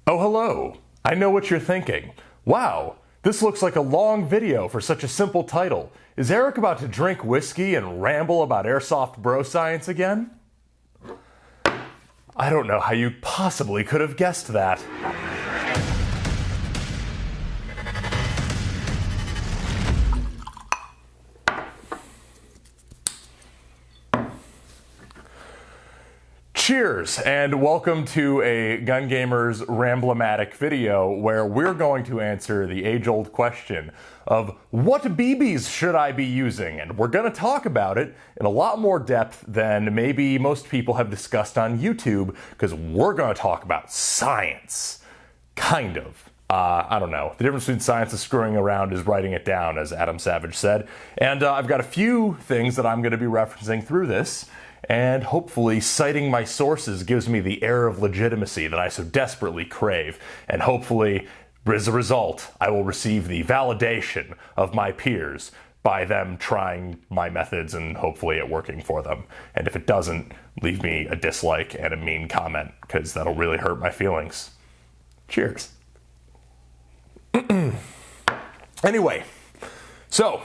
Oh, hello. I know what you're thinking. Wow, this looks like a long video for such a simple title. Is Eric about to drink whiskey and ramble about airsoft bro science again? I don't know how you possibly could have guessed that. Cheers, and welcome to a Gun Gamers Ramblematic video where we're going to answer the age-old question of what BBs should I be using? And we're going to talk about it in a lot more depth than maybe most people have discussed on YouTube, because we're going to talk about science. Kind of. I don't know. The difference between science and screwing around is writing it down, as Adam Savage said. And I've got a few things that I'm going to be referencing through this. And hopefully citing my sources gives me the air of legitimacy that I so desperately crave. And hopefully, as a result, I will receive the validation of my peers by them trying my methods and hopefully it working for them. And if it doesn't, leave me a dislike and a mean comment, because that'll really hurt my feelings. Cheers. Anyway, so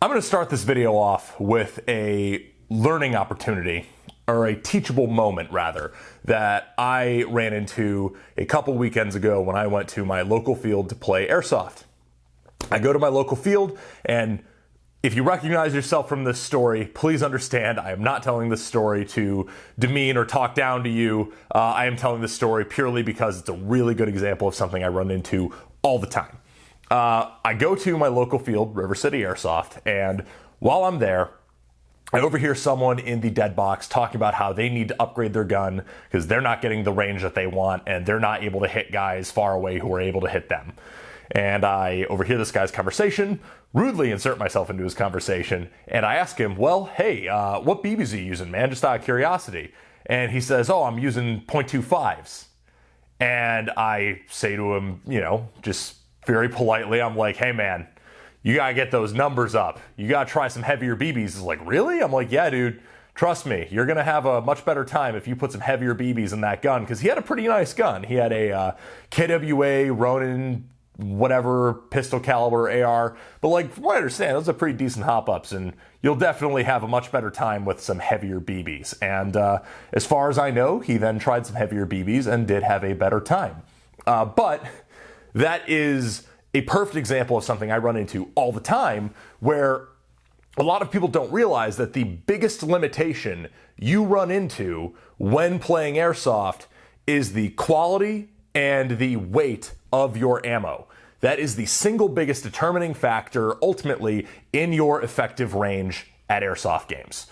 I'm going to start this video off with a learning opportunity, or a teachable moment rather, that I ran into a couple weekends ago when I went to my local field to play Airsoft. I go to my local field, and if you recognize yourself from this story, please understand I am not telling this story to demean or talk down to you. I am telling this story purely because it's a really good example of something I run into all the time. I go to my local field, River City Airsoft, and while I'm there, I overhear someone in the dead box talking about how they need to upgrade their gun because they're not getting the range that they want and they're not able to hit guys far away who are able to hit them. And I overhear this guy's conversation, rudely insert myself into his conversation, and I ask him, well, hey, what BBs are you using, man? Just out of curiosity. And he says, oh, I'm using .25s. And I say to him, just very politely, I'm like, hey, man, you gotta get those numbers up. You gotta try some heavier BBs. He's like, really? I'm like, yeah, dude, trust me. You're gonna have a much better time if you put some heavier BBs in that gun, because he had a pretty nice gun. He had a KWA Ronin, whatever, pistol caliber AR. But like, from what I understand, those are pretty decent hop-ups, and you'll definitely have a much better time with some heavier BBs. And as far as I know, he then tried some heavier BBs and did have a better time. But that is a perfect example of something I run into all the time, where a lot of people don't realize that the biggest limitation you run into when playing Airsoft is the quality and the weight of your ammo. That is the single biggest determining factor ultimately in your effective range at Airsoft games.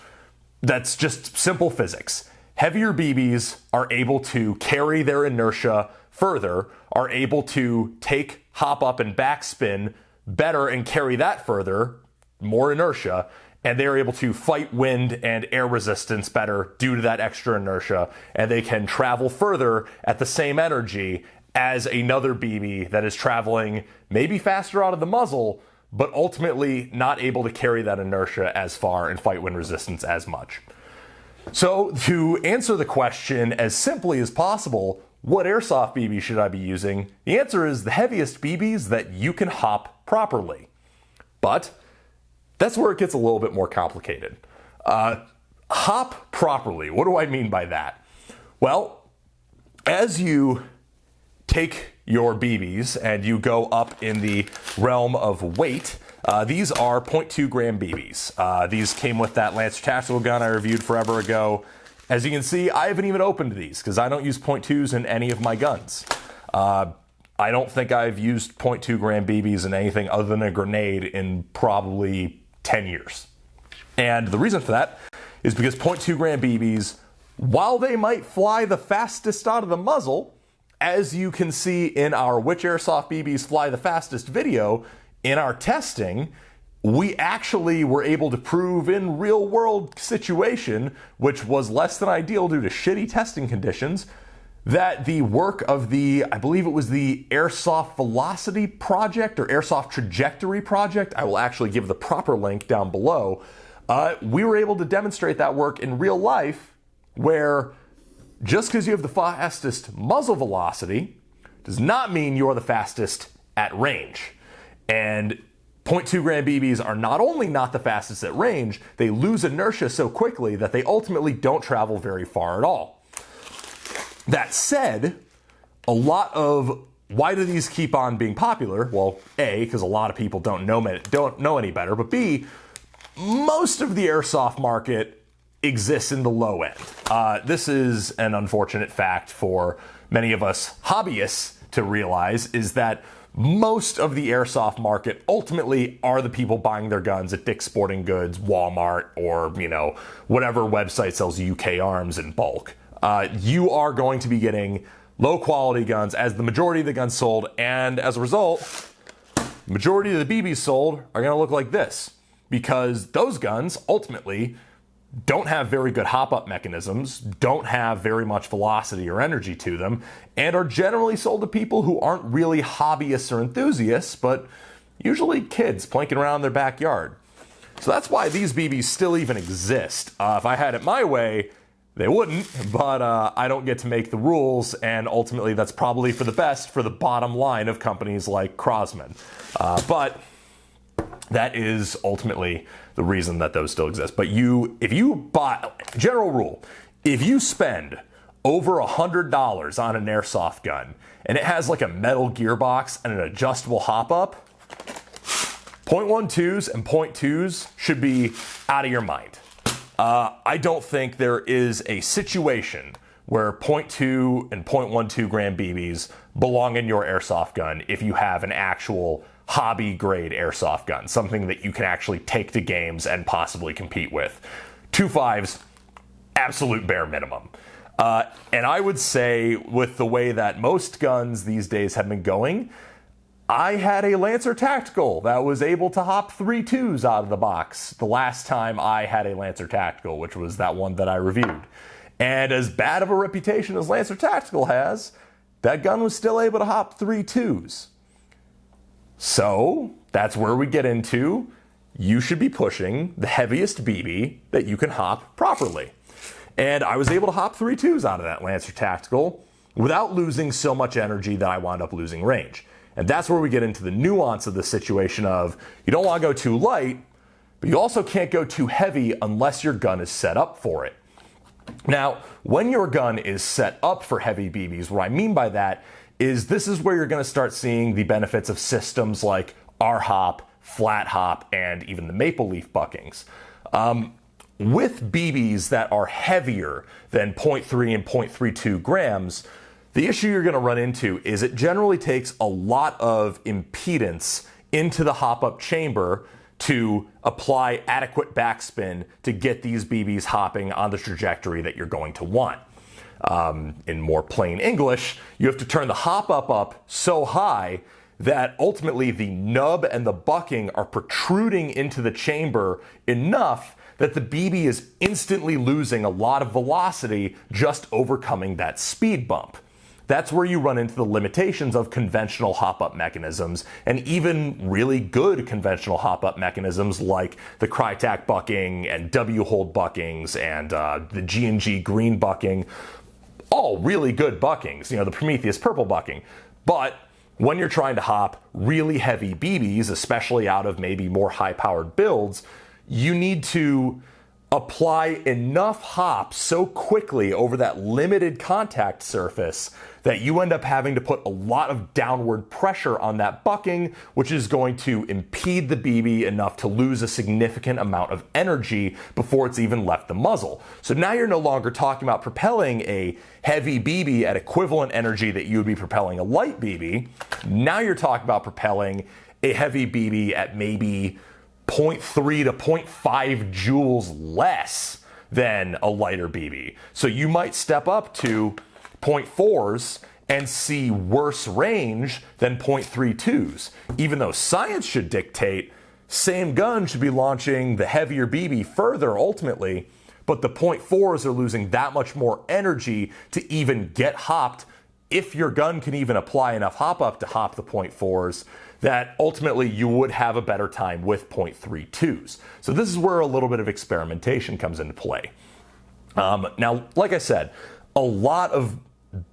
That's just simple physics. Heavier BBs are able to carry their inertia further, are able to take hop up and backspin better and carry that further, more inertia, and they're able to fight wind and air resistance better due to that extra inertia, and they can travel further at the same energy as another BB that is traveling maybe faster out of the muzzle, but ultimately not able to carry that inertia as far and fight wind resistance as much. So to answer the question as simply as possible, what Airsoft BB should I be using? The answer is the heaviest BBs that you can hop properly. But that's where it gets a little bit more complicated. Hop properly, what do I mean by that? Well, as you take your BBs and you go up in the realm of weight, these are 0.2 gram BBs. These came with that Lancer tactical gun I reviewed forever ago. As you can see, I haven't even opened these because I don't use .2s in any of my guns. I don't think I've used 0.2 gram BBs in anything other than a grenade in probably 10 years. And the reason for that is because 0.2 gram BBs, while they might fly the fastest out of the muzzle, as you can see in our Which Airsoft BBs Fly the Fastest video, in our testing, we actually were able to prove in real world situation, which was less than ideal due to shitty testing conditions, that the work of the, I believe it was the Airsoft Velocity Project or Airsoft Trajectory Project, I will actually give the proper link down below, we were able to demonstrate that work in real life, where just because you have the fastest muzzle velocity does not mean you're the fastest at range. And .2 Gram BBs are not only not the fastest at range, they lose inertia so quickly that they ultimately don't travel very far at all. That said, a lot of why do these keep on being popular? Well, A, because a lot of people don't know any better, but B, most of the airsoft market exists in the low end. This is an unfortunate fact for many of us hobbyists to realize, is that most of the airsoft market ultimately are the people buying their guns at Dick's Sporting Goods, Walmart, or whatever website sells UK arms in bulk. You are going to be getting low quality guns as the majority of the guns sold, and as a result, the majority of the BBs sold are going to look like this, because those guns ultimately don't have very good hop-up mechanisms, don't have very much velocity or energy to them, and are generally sold to people who aren't really hobbyists or enthusiasts, but usually kids plinking around in their backyard. So that's why these BBs still even exist. If I had it my way, they wouldn't, but I don't get to make the rules, and ultimately that's probably for the best for the bottom line of companies like Crosman. But that is ultimately the reason that those still exist. But if you buy, general rule, if you spend over $100 on an airsoft gun and it has like a metal gearbox and an adjustable hop-up, .12s and .2s should be out of your mind. I don't think there is a situation where .2 and .12 Gram BBs belong in your airsoft gun if you have an actual hobby grade airsoft gun, something that you can actually take to games and possibly compete with. 2.5s, absolute bare minimum. And I would say, with the way that most guns these days have been going, I had a Lancer Tactical that was able to hop 3.2s out of the box the last time I had a Lancer Tactical, which was that one that I reviewed. And as bad of a reputation as Lancer Tactical has, that gun was still able to hop 3.2s. So that's where we get into, you should be pushing the heaviest BB that you can hop properly. And I was able to hop 3.2s out of that Lancer Tactical without losing so much energy that I wound up losing range. And that's where we get into the nuance of the situation of, you don't want to go too light, but you also can't go too heavy unless your gun is set up for it. Now, when your gun is set up for heavy BBs, what I mean by that is this is where you're going to start seeing the benefits of systems like R-Hop, Flat Hop, and even the Maple Leaf buckings. With BBs that are heavier than 0.3 and 0.32 grams, the issue you're going to run into is it generally takes a lot of impedance into the hop-up chamber to apply adequate backspin to get these BBs hopping on the trajectory that you're going to want. In more plain English, you have to turn the hop-up up so high that ultimately the nub and the bucking are protruding into the chamber enough that the BB is instantly losing a lot of velocity just overcoming that speed bump. That's where you run into the limitations of conventional hop-up mechanisms, and even really good conventional hop-up mechanisms like the Crytac bucking and W-hold buckings and the G&G green bucking. All really good buckings, the Prometheus purple bucking. But when you're trying to hop really heavy BBs, especially out of maybe more high-powered builds, you need to apply enough hop so quickly over that limited contact surface that you end up having to put a lot of downward pressure on that bucking, which is going to impede the BB enough to lose a significant amount of energy before it's even left the muzzle. So now you're no longer talking about propelling a heavy BB at equivalent energy that you would be propelling a light BB. Now you're talking about propelling a heavy BB at maybe 0.3 to 0.5 joules less than a lighter BB. So you might step up to 0.4s and see worse range than 0.32s. Even though science should dictate same gun should be launching the heavier BB further ultimately, but the 0.4s are losing that much more energy to even get hopped if your gun can even apply enough hop up to hop the 0.4s, that ultimately you would have a better time with 0.32s. So this is where a little bit of experimentation comes into play. Now, like I said, a lot of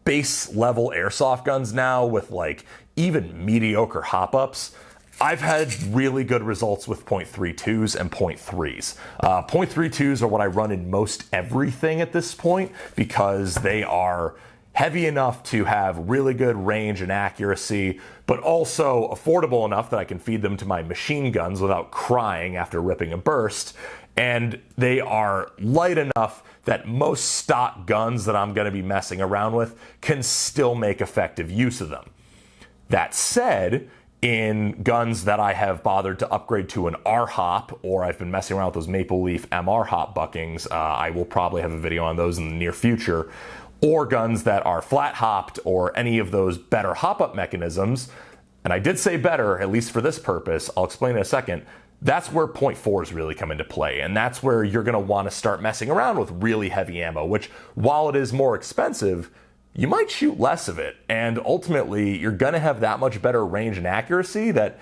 base level airsoft guns now with like even mediocre hop-ups, I've had really good results with .32s and .3s. .32s are what I run in most everything at this point because they are heavy enough to have really good range and accuracy, but also affordable enough that I can feed them to my machine guns without crying after ripping a burst. And they are light enough that most stock guns that I'm going to be messing around with can still make effective use of them. That said, in guns that I have bothered to upgrade to an R-hop, or I've been messing around with those Maple Leaf MR hop buckings, I will probably have a video on those in the near future, or guns that are flat hopped or any of those better hop-up mechanisms, and I did say better, at least for this purpose, I'll explain in a second, that's where .4s really come into play, and that's where you're going to want to start messing around with really heavy ammo, which, while it is more expensive, you might shoot less of it, and ultimately you're going to have that much better range and accuracy that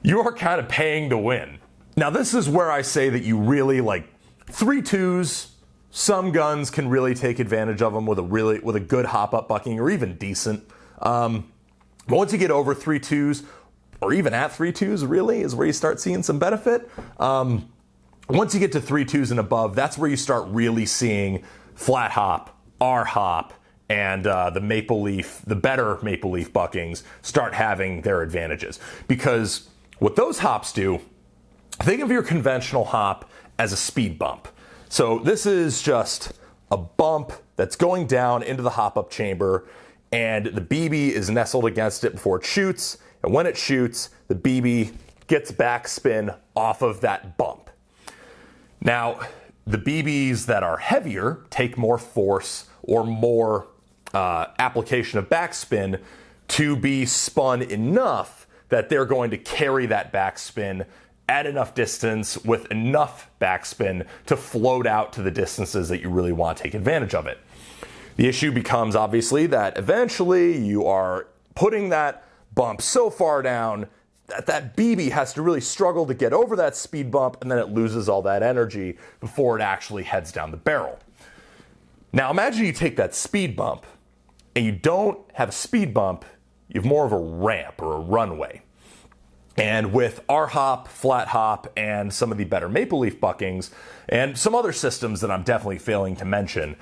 you are kind of paying to win. Now this is where I say that you really like 3.2s. Some guns can really take advantage of them with a good hop-up bucking or even decent. But once you get over 3.2s or even at 3.2s really is where you start seeing some benefit. Once you get to 3.2s and above, that's where you start really seeing flat hop, R hop, and the better Maple Leaf buckings start having their advantages. Because what those hops do, think of your conventional hop as a speed bump. So this is just a bump that's going down into the hop-up chamber, and the BB is nestled against it before it shoots, and when it shoots, the BB gets backspin off of that bump. Now, the BBs that are heavier take more force or more application of backspin to be spun enough that they're going to carry that backspin at enough distance with enough backspin to float out to the distances that you really want to take advantage of it. The issue becomes obviously that eventually you are putting that bump so far down that that BB has to really struggle to get over that speed bump, and then it loses all that energy before it actually heads down the barrel. Now imagine you take that speed bump and you don't have a speed bump, you have more of a ramp or a runway. And with R-hop, flat hop, and some of the better Maple Leaf buckings, and some other systems that I'm definitely failing to mention,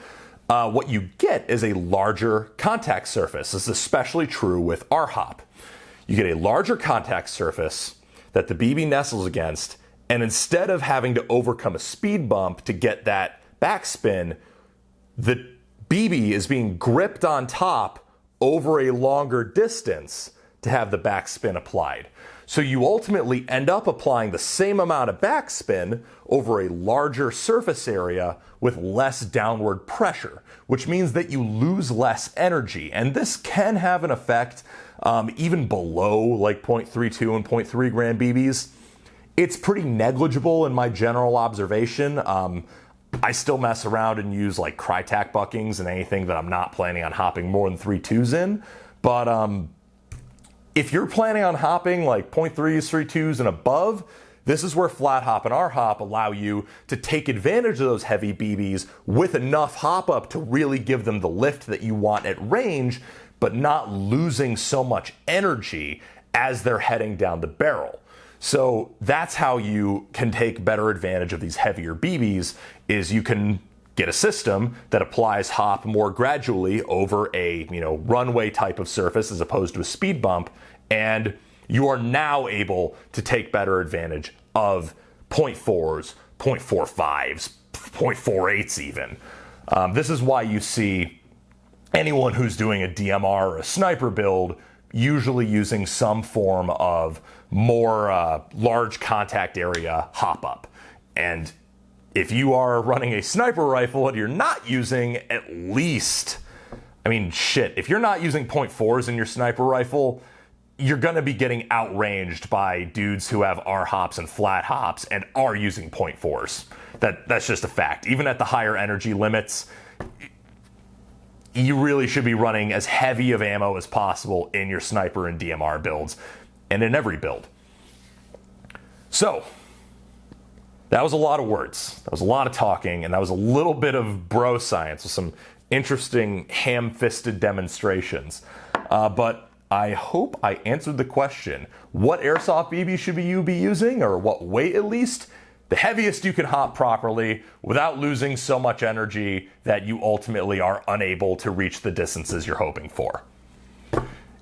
what you get is a larger contact surface. This is especially true with R-hop. You get a larger contact surface that the BB nestles against, and instead of having to overcome a speed bump to get that backspin, the BB is being gripped on top over a longer distance to have the backspin applied. So you ultimately end up applying the same amount of backspin over a larger surface area with less downward pressure, which means that you lose less energy. And this can have an effect even below like 0.32 and 0.3 gram BBs. It's pretty negligible in my general observation. I still mess around and use like Crytac buckings and anything that I'm not planning on hopping more than 3.2s in. But if you're planning on hopping like 0.3s, 3.2s and above, this is where flat hop and R hop allow you to take advantage of those heavy BBs with enough hop up to really give them the lift that you want at range, but not losing so much energy as they're heading down the barrel. So that's how you can take better advantage of these heavier BBs, is you can get a system that applies hop more gradually over a runway type of surface as opposed to a speed bump, and you are now able to take better advantage of 0.4s, 0.45s, 0.48s even. This is why you see anyone who's doing a DMR or a sniper build usually using some form of more large contact area hop up. And if you are running a sniper rifle and you're not using at least, if you're not using 0.4s in your sniper rifle, you're gonna be getting outranged by dudes who have R hops and flat hops and are using 0.4s. That's just a fact. Even at the higher energy limits, you really should be running as heavy of ammo as possible in your sniper and DMR builds, and in every build. So, that was a lot of words. That was a lot of talking, and that was a little bit of bro science with some interesting ham-fisted demonstrations. But I hope I answered the question. What airsoft BB should you be using, or what weight at least? The heaviest you can hop properly without losing so much energy that you ultimately are unable to reach the distances you're hoping for.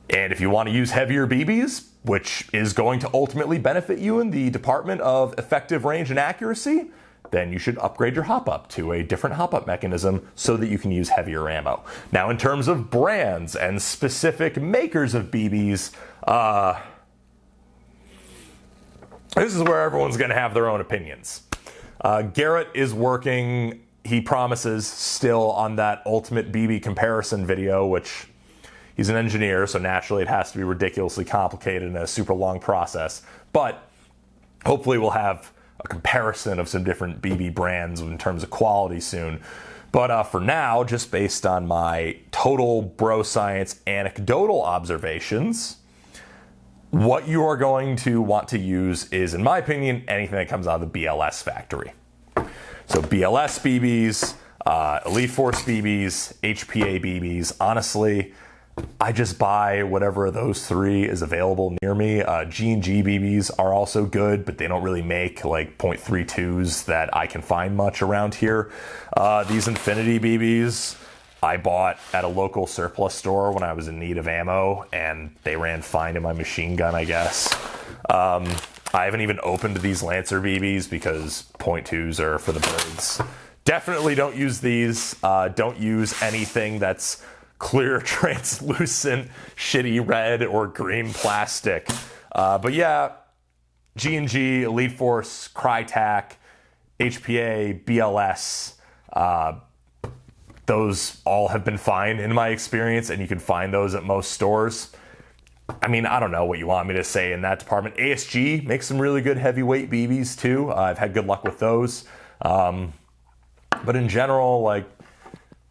And if you want to use heavier BBs, which is going to ultimately benefit you in the department of effective range and accuracy, then you should upgrade your hop-up to a different hop-up mechanism so that you can use heavier ammo. Now, in terms of brands and specific makers of BBs, this is where everyone's going to have their own opinions. Garrett is working, he promises, still on that ultimate BB comparison video, which he's an engineer, so naturally it has to be ridiculously complicated and a super long process. But hopefully we'll have a comparison of some different BB brands in terms of quality soon. But for now, just based on my total bro science anecdotal observations, what you are going to want to use is, in my opinion, anything that comes out of the BLS factory. So BLS BBs, Elite Force BBs, HPA BBs. Honestly, I just buy whatever of those three is available near me. G&G BBs are also good, but they don't really make like .32s that I can find much around here. These Infinity BBs I bought at a local surplus store when I was in need of ammo, and they ran fine in my machine gun, I guess. I haven't even opened these Lancer BBs because .2s are for the birds. Definitely don't use these. Don't use anything that's clear, translucent, shitty red or green plastic. But yeah, G&G, Elite Force, Crytac, HPA, BLS, those all have been fine in my experience, and you can find those at most stores. I mean, I don't know what you want me to say in that department. ASG makes some really good heavyweight BBs too. I've had good luck with those. But in general, like,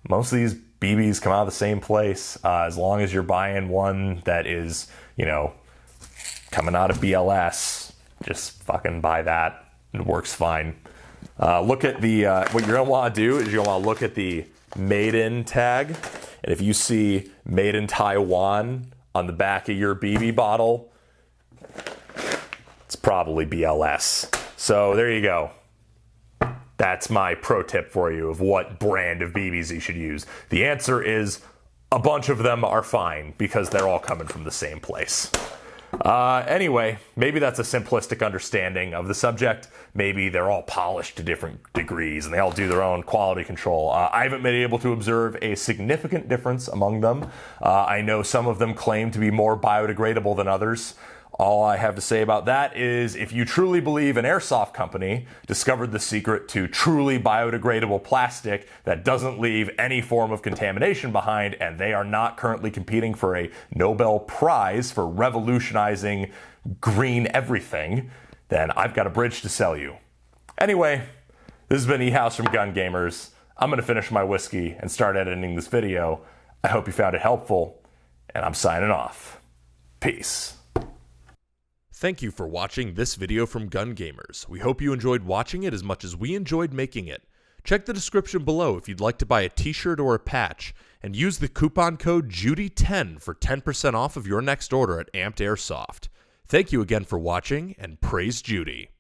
most of these BBs come out of the same place. As long as you're buying one that is, you know, coming out of BLS, just fucking buy that. It works fine. Look at the, what you're gonna wanna do is you're gonna wanna look at the Made in tag. And if you see Made in Taiwan on the back of your BB bottle, it's probably BLS. So there you go. That's my pro tip for you of what brand of BBs you should use. The answer is a bunch of them are fine because they're all coming from the same place. Anyway, maybe that's a simplistic understanding of the subject. Maybe they're all polished to different degrees and they all do their own quality control. I haven't been able to observe a significant difference among them. I know some of them claim to be more biodegradable than others. All I have to say about that is if you truly believe an airsoft company discovered the secret to truly biodegradable plastic that doesn't leave any form of contamination behind, and they are not currently competing for a Nobel Prize for revolutionizing green everything, then I've got a bridge to sell you. Anyway, this has been E-House from Gun Gamers. I'm going to finish my whiskey and start editing this video. I hope you found it helpful, and I'm signing off. Peace. Thank you for watching this video from Gun Gamers. We hope you enjoyed watching it as much as we enjoyed making it. Check the description below if you'd like to buy a t-shirt or a patch, and use the coupon code JUDY10 for 10% off of your next order at Amped Airsoft. Thank you again for watching, and praise Judy.